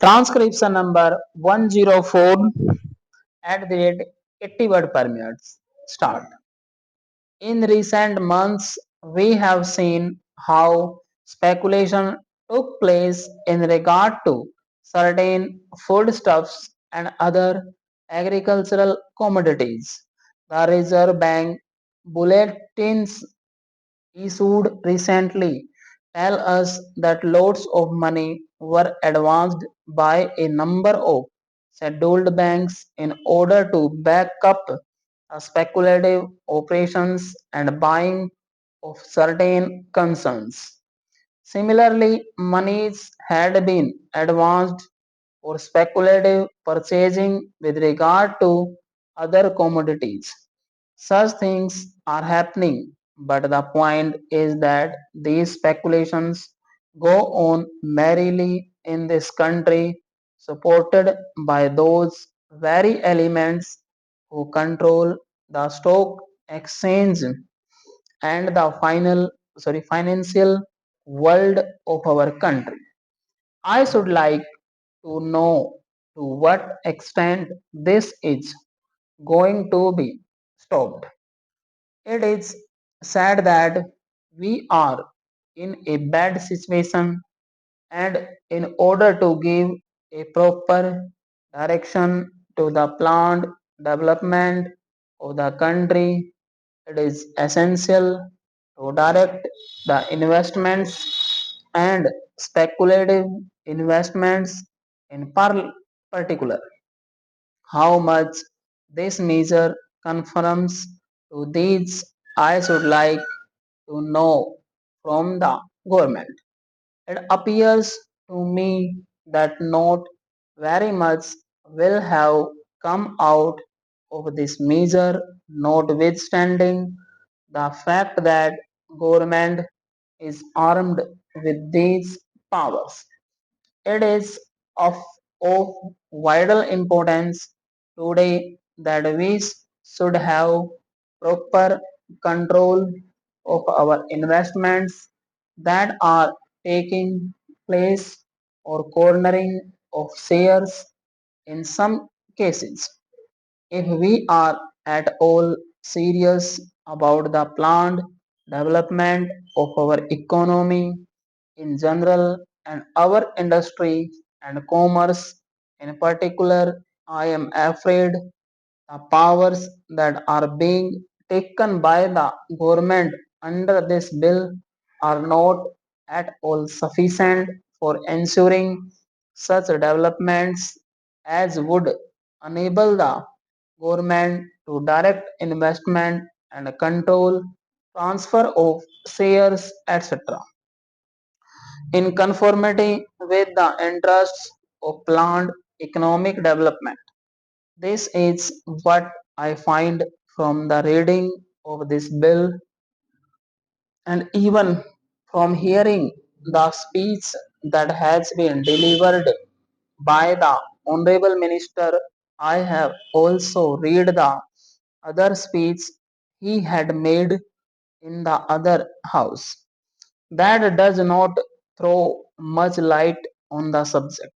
Transcription number 104 at the rate 80 word per minute. Start. In recent months, we have seen how speculation took place in regard to certain foodstuffs and other agricultural commodities. The Reserve Bank bulletins issued recently tell us that loads of money were advanced by a number of scheduled banks in order to back up speculative operations and buying of certain concerns. Similarly, monies had been advanced for speculative purchasing with regard to other commodities. Such things are happening, but the point is that these speculations go on merrily in this country, supported by those very elements who control the stock exchange and the financial world of our country. I should like to know to what extent this is going to be stopped. It is sad that we are in a bad situation, and in order to give a proper direction to the planned development of the country, it is essential to direct the investments and speculative investments in particular. How much this measure conforms to these, I should like to know from the government. It appears to me that not very much will have come out of this measure, notwithstanding the fact that government is armed with these powers. It is of vital importance today that we should have proper control of our investments that are taking place or cornering of shares in some cases. If we are at all serious about the planned development of our economy in general and our industry and commerce in particular, I am afraid the powers that are being taken by the government under this bill are not at all sufficient for ensuring such developments as would enable the government to direct investment and control transfer of shares, etc., in conformity with the interests of planned economic development. This is what I find from the reading of this bill, and even from hearing the speech that has been delivered by the Honorable Minister. I have also read the other speech he had made in the other house. That does not throw much light on the subject.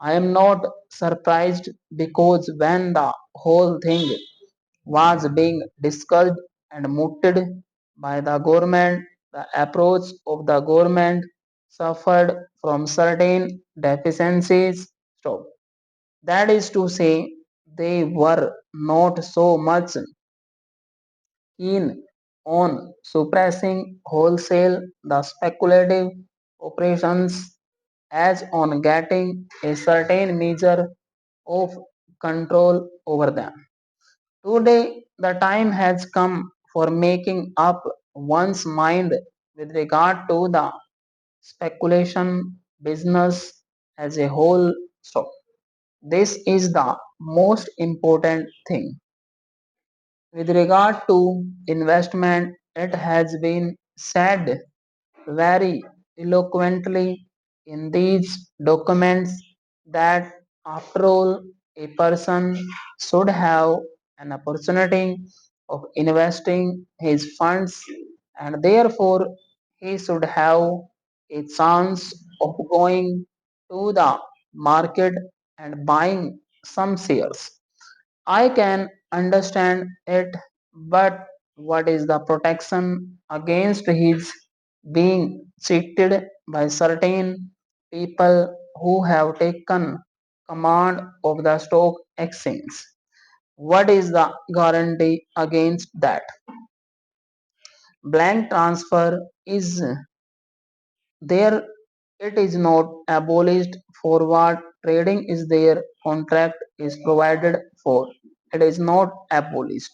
I am not surprised because when the whole thing was being discussed and mooted by the government, the approach of the government suffered from certain deficiencies. So, that is to say, they were not so much keen on suppressing wholesale the speculative operations as on getting a certain measure of control over them. Today, the time has come for making up one's mind with regard to the speculation business as a whole. So, this is the most important thing. With regard to investment, it has been said very eloquently in these documents that after all, a person should have an opportunity of investing his funds, and therefore he should have a chance of going to the market and buying some shares. I can understand it, but what is the protection against his being cheated by certain people who have taken command of the stock exchange? What is the guarantee against that? Blank transfer is there, it is not abolished. Forward trading is there, contract is provided for. It is not abolished.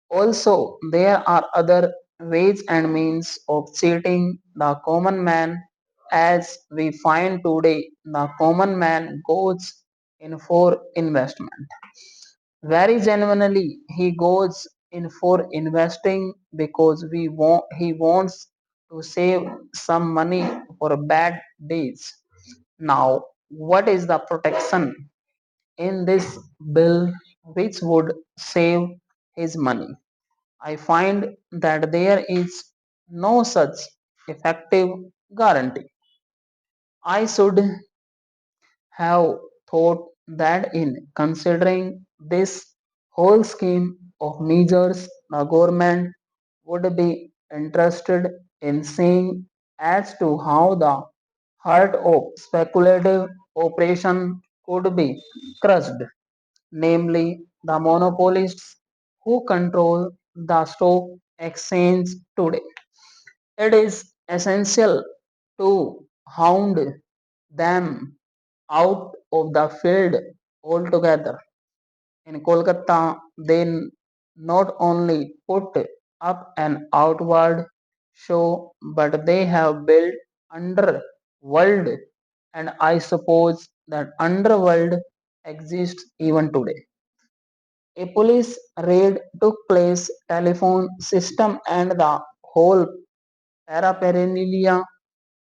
Also, there are other ways and means of cheating the common man. As we find today, the common man goes in for investment. Very genuinely, he goes in for investing because he wants to save some money for bad days. Now, what is the protection in this bill which would save his money? I find that there is no such effective guarantee. I should have thought that in considering this whole scheme of measures, the government would be interested in seeing as to how the heart of speculative operation could be crushed, namely the monopolists who control the stock exchange today. It is essential to hound them out of the field altogether. In Kolkata, they not only put up an outward show, but they have built underworld, and I suppose that underworld exists even today. A police raid took place, telephone system and the whole paraphernalia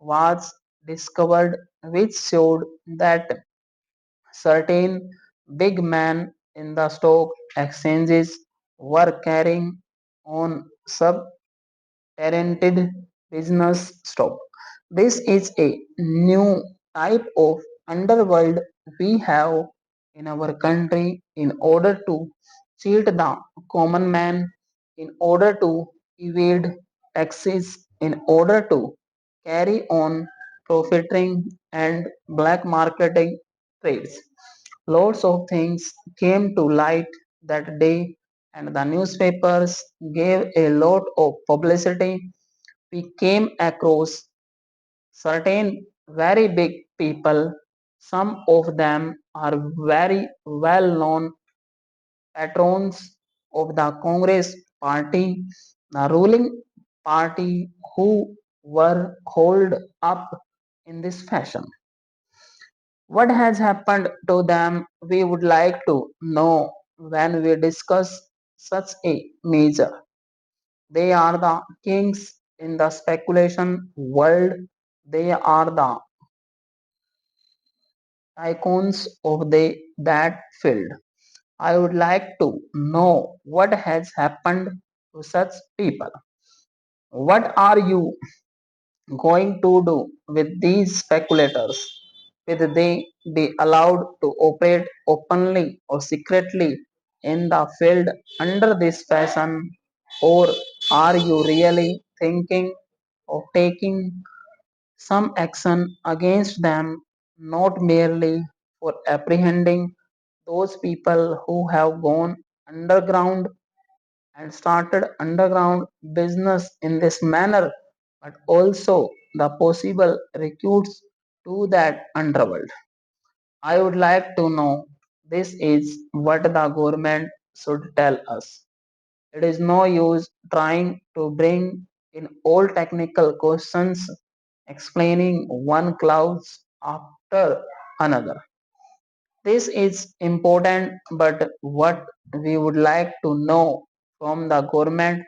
was discovered, which showed that certain big men in the stock exchanges were carrying on subtenanted business stock. This is a new type of underworld we have in our country in order to cheat the common man, in order to evade taxes, in order to carry on profiting and black marketing trades. Lots of things came to light that day, and the newspapers gave a lot of publicity. We came across certain very big people. Some of them are very well known patrons of the Congress party, the ruling party, who were called up in this fashion. What has happened to them, we would like to know when we discuss such a measure. They are the kings in the speculation world. They are the icons of that field. I would like to know what has happened to such people. What are you going to do with these speculators? Will they be allowed to operate openly or secretly in the field under this fashion? Or are you really thinking of taking some action against them, not merely for apprehending those people who have gone underground and started underground business in this manner, but also the possible recruits to that underworld? I would like to know. This is what the government should tell us. It is no use trying to bring in all technical questions explaining one clouds after another. This is important, but what we would like to know from the government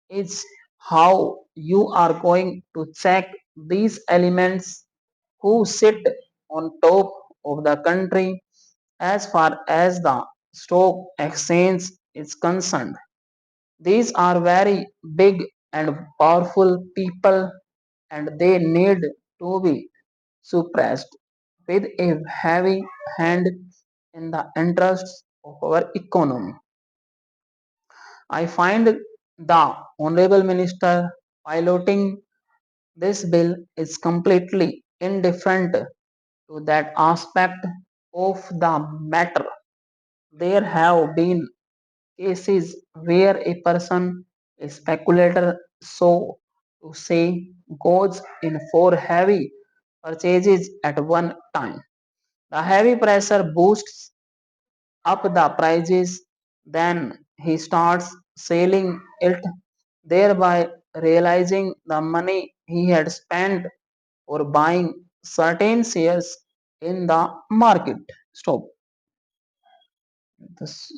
is how you are going to check these elements who sit on top of the country as far as the stock exchange is concerned. These are very big and powerful people, and they need to be suppressed. with a heavy hand in the interests of our economy. I find the Honorable Minister piloting this bill is completely indifferent to that aspect of the matter. There have been cases where a person, a speculator, so to say, goes in for heavy purchases at one time. The heavy pressure boosts up the prices, then he starts selling it, thereby realizing the money he had spent for buying certain shares in the market. Stop. This